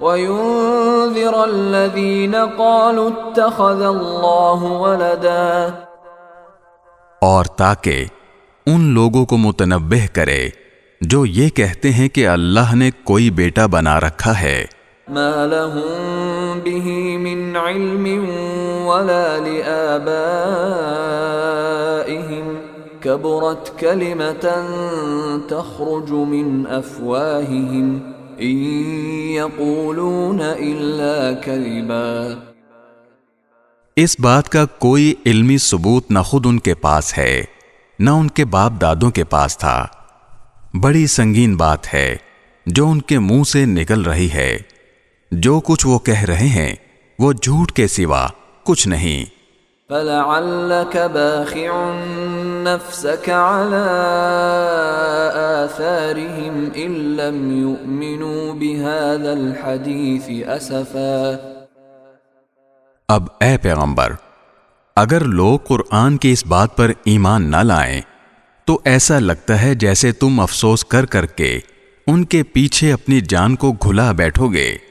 وَيُنذِرَ الَّذِينَ قَالُوا اتَّخَذَ اللَّهُ وَلَدًا، اور تاکہ ان لوگوں کو متنبہ کرے جو یہ کہتے ہیں کہ اللہ نے کوئی بیٹا بنا رکھا ہے۔ مَا لَهُم بِهِ مِنْ عِلْمٍ وَلَا لِآبَائِهِمْ كَبُرَتْ كَلِمَةً تَخْرُجُ مِنْ أَفْوَاهِهِمْ إِن يَقُولُونَ إِلَّا كَذِبًا۔ اس بات کا کوئی علمی ثبوت نہ خود ان کے پاس ہے نہ ان کے باپ دادوں کے پاس تھا۔ بڑی سنگین بات ہے جو ان کے منہ سے نکل رہی ہے۔ جو کچھ وہ کہہ رہے ہیں وہ جھوٹ کے سوا کچھ نہیں۔ فَلَعَلَّكَ بَاخِعٌ نَفْسَكَ عَلَىٰ آثَارِهِمْ إِن لَّمْ يُؤْمِنُوا بِهَٰذَا الْحَدِيثِ أَسَفًا۔ اب اے پیغمبر، اگر لوگ قرآن کی اس بات پر ایمان نہ لائیں تو ایسا لگتا ہے جیسے تم افسوس کر کر کے ان کے پیچھے اپنی جان کو گھلا بیٹھو گے۔